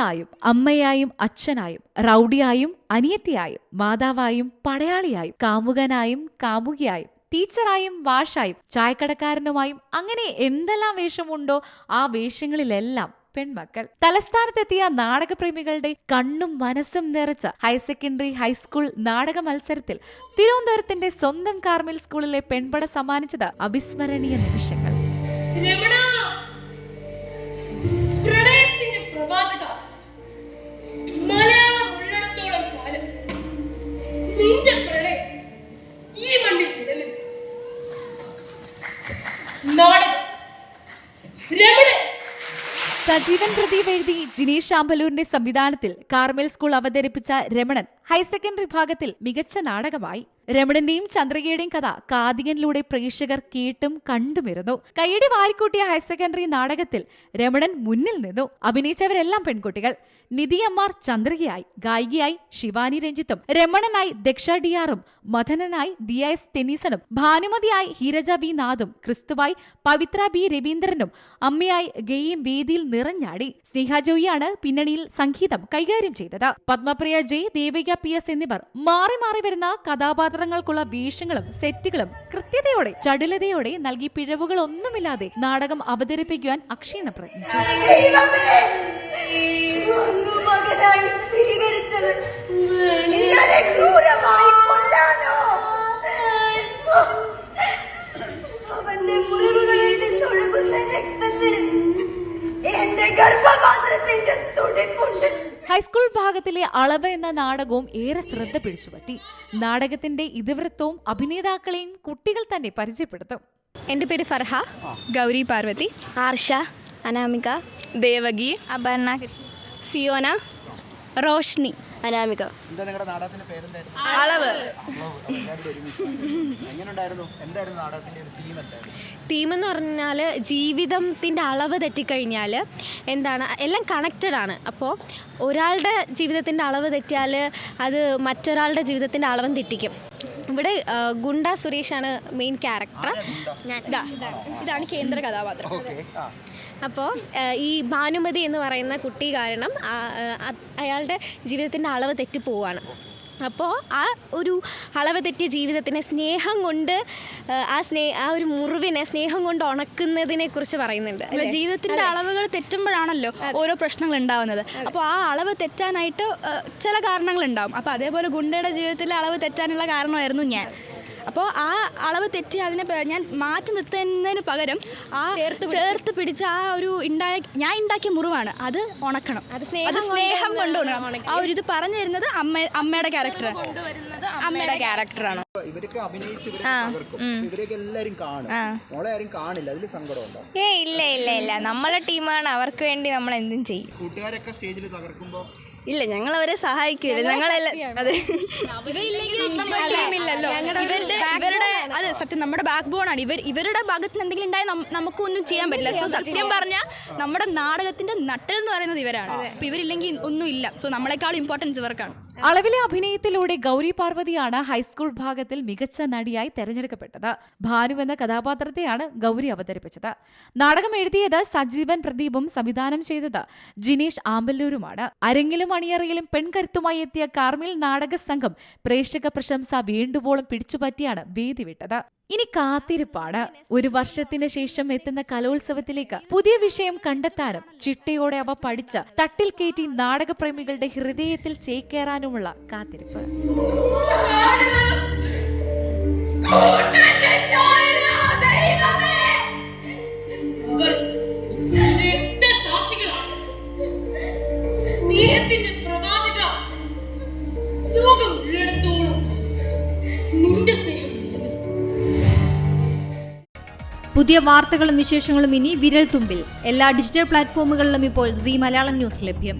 മകളായും അമ്മയായും അച്ഛനായും റൗഡിയായും അനിയത്തിയായും മാതാവായും പടയാളിയായും കാമുകനായും കാമുകിയായും ടീച്ചറായും വാഷായും ചായക്കടക്കാരനുമായും അങ്ങനെ എന്തെല്ലാം വേഷമുണ്ടോ ആ വേഷങ്ങളിലെല്ലാം പെൺമക്കൾ. തലസ്ഥാനത്തെത്തിയ നാടകപ്രേമികളുടെ കണ്ണും മനസ്സും നിറച്ച ഹയർ സെക്കൻഡറി ഹൈസ്കൂൾ നാടക മത്സരത്തിൽ തിരുവനന്തപുരത്തിന്റെ സ്വന്തം കാർമൽ സ്കൂളിലെ പെൺപട സമ്മാനിച്ചത് അവിസ്മരണീയ നിമിഷങ്ങൾ. സജീവൻ പ്രദീപ് എഴുതി ജിനീഷ് ആമ്പലൂരിന്റെ സംവിധാനത്തിൽ കാർമൽ സ്കൂൾ അവതരിപ്പിച്ച രമണൻ ഹയർ സെക്കൻഡറി വിഭാഗത്തിൽ മികച്ച നാടകമായി. രമണന്റെയും ചന്ദ്രികയുടെയും കഥ കാതികനിലൂടെ പ്രേക്ഷകർ കേട്ടും കണ്ടുമിരുന്നു. കൈയടി വാരിക്കൂട്ടിയ ഹയർ സെക്കൻഡറി നാടകത്തിൽ രമണൻ മുന്നിൽ നിന്നു. അഭിനയിച്ചവരെല്ലാം പെൺകുട്ടികൾ. നിധി അമ്മാർ ചന്ദ്രികയായി, ഗായികയായി ശിവാനി രഞ്ജിത്തും, രമണനായി ദക്ഷ ഡിയാറും, മഥനനായി DIS ടെന്നീസനും, ഭാനുമതിയായി ഹീരജ ബി നാഥും, ക്രിസ്തുവായി പവിത്ര ബി രവീന്ദ്രനും, അമ്മയായി ഗെയും വേദിയിൽ നിറഞ്ഞാടി. സ്നേഹ ജോയിയാണ് പിന്നണിയിൽ സംഗീതം കൈകാര്യം ചെയ്തത്. പത്മപ്രിയ ജയ്, ദേവിക PS എന്നിവർ മാറി മാറി വരുന്ന കഥാപാത്രങ്ങൾക്കുള്ള വേഷങ്ങളും സെറ്റുകളും കൃത്യതയോടെ ചടുലതയോടെ നൽകി പിഴവുകളൊന്നുമില്ലാതെ നാടകം അവതരിപ്പിക്കുവാൻ അക്ഷീണം പ്രയത്നിച്ചു. ഹൈസ്കൂൾ വിഭാഗത്തിലെ അളവ് എന്ന നാടകവും ഏറെ ശ്രദ്ധ പിടിച്ചുപറ്റി. നാടകത്തിന്റെ ഇതിവൃത്തവും അഭിനേതാക്കളെയും കുട്ടികൾ തന്നെ പരിചയപ്പെടുത്തും. എൻ്റെ പേര് ഫർഹ, ഗൗരി പാർവതി, ആർഷ, അനാമിക, ദേവകി, അപർണ, ഫിയോന, റോഷ്നി, അനാമിക. അളവ്. തീം എന്ന് പറഞ്ഞാൽ ജീവിതത്തിൻ്റെ അളവ് തെറ്റിക്കഴിഞ്ഞാൽ എന്താണ്, എല്ലാം കണക്റ്റഡ് ആണ്. അപ്പോൾ ഒരാളുടെ ജീവിതത്തിൻ്റെ അളവ് തെറ്റിയാൽ അത് മറ്റൊരാളുടെ ജീവിതത്തിൻ്റെ അളവും തെറ്റിക്കും. ഇവിടെ ഗുണ്ട സുരേഷാണ് മെയിൻ ക്യാരക്ടർ. ഇതാണ് കേന്ദ്ര കഥാപാത്രം. അപ്പോൾ ഈ ഭാനുമതി എന്ന് പറയുന്ന കുട്ടി കാരണം അയാളുടെ ജീവിതത്തിൻ്റെ അളവ് തെറ്റിപ്പോവാണ്. അപ്പോൾ ആ ഒരു അളവ് തെറ്റിയ ജീവിതത്തിനെ സ്നേഹം കൊണ്ട് ആ ഒരു മുറിവിനെ സ്നേഹം കൊണ്ട് ഉണക്കുന്നതിനെ കുറിച്ച് പറയുന്നുണ്ട്. ജീവിതത്തിൻ്റെ അളവുകൾ തെറ്റുമ്പോഴാണല്ലോ ഓരോ പ്രശ്നങ്ങൾ ഉണ്ടാവുന്നത്. അപ്പോൾ ആ അളവ് തെറ്റാനായിട്ട് ചില കാരണങ്ങളുണ്ടാവും. അപ്പോൾ അതേപോലെ ഗുണ്ടയുടെ ജീവിതത്തിലെ അളവ് തെറ്റാനുള്ള കാരണമായിരുന്നു ഞാൻ. അപ്പോൾ ആ അളവ് തെറ്റി അതിനെ ഞാൻ മാറ്റി നിർത്തുന്നതിന് പകരം ആ ചേർത്ത് പിടിച്ച ആ ഒരു ഞാൻ ഉണ്ടാക്കിയ മുറിവാണ് അത് ഉണക്കണം. അത് സ്നേഹം കൊണ്ട് ഉണക്കണം. ആ ഒരു ഇത് പറഞ്ഞു തരുന്നത് അമ്മയുടെ ക്യാരക്ടറാണ്. ഇവരൊക്കെ അഭിനയിച്ച് ഇവരൊക്കെ എല്ലാരും കാണും. മോളെ ആരും കാണില്ല. അതിൽ സങ്കടമുണ്ടോ? ഇല്ല നമ്മളെ ടീമാണ്, അവർക്ക് വേണ്ടി നമ്മൾ എന്തും ചെയ്യും. കൂട്ടുകാരൊക്കെ സ്റ്റേജിൽ തകർക്കുമ്പോ ഇല്ല, ഞങ്ങൾ അവരെ സഹായിക്കില്ല. ഞങ്ങളെല്ലാം അതെ സത്യം നമ്മുടെ ബാക്ക് ബോൺ ആണ്. ഇവരുടെ ഭാഗത്ത് എന്തെങ്കിലും ഉണ്ടായി നമുക്കൊന്നും ചെയ്യാൻ പറ്റില്ല. സോ സത്യം പറഞ്ഞാൽ നമ്മുടെ നാടകത്തിന്റെ നട്ടൽ എന്ന് പറയുന്നത് ഇവരാണ്. അപ്പൊ ഇവരില്ലെങ്കിൽ ഒന്നും ഇല്ല. സോ നമ്മളെക്കാൾ ഇമ്പോർട്ടൻസ് ഇവർക്കാണ്. അളവിലെ അഭിനയത്തിലൂടെ ഗൗരി പാർവതിയാണ് ഹൈസ്കൂൾ വിഭാഗത്തിൽ മികച്ച നടിയായി തെരഞ്ഞെടുക്കപ്പെട്ടത്. ഭാനു എന്ന കഥാപാത്രത്തെയാണ് ഗൗരി അവതരിപ്പിച്ചത്. നാടകം എഴുതിയത് സജീവൻ പ്രദീപും സംവിധാനം ചെയ്തത് ജിനീഷ് ആമ്പല്ലൂരുമാണ്. അരങ്ങിലും അണിയറയിലും പെൺകരുത്തുമായി എത്തിയ കാർമൽ നാടക സംഘം പ്രേക്ഷക പ്രശംസ വേണ്ടുവോളം പിടിച്ചുപറ്റിയാണ് വേദി വിട്ടത്. ഇനി കാത്തിരിപ്പാണ്. ഒരു വർഷത്തിന് ശേഷം എത്തുന്ന കലോത്സവത്തിലേക്ക് പുതിയ വിഷയം കണ്ടെത്താനും ചിട്ടയോടെ അവ പഠിച്ച് തട്ടിൽ കയറ്റി നാടകപ്രേമികളുടെ ഹൃദയത്തിൽ ചേക്കേറാനുമുള്ള കാത്തിരിപ്പ്. പുതിയ വാർത്തകളും വിശേഷങ്ങളും ഇനി വിരൽ തുമ്പിൽ. എല്ലാ ഡിജിറ്റൽ പ്ലാറ്റ്ഫോമുകളിലും ഇപ്പോൾ സീ മലയാളം ന്യൂസ് ലഭ്യം.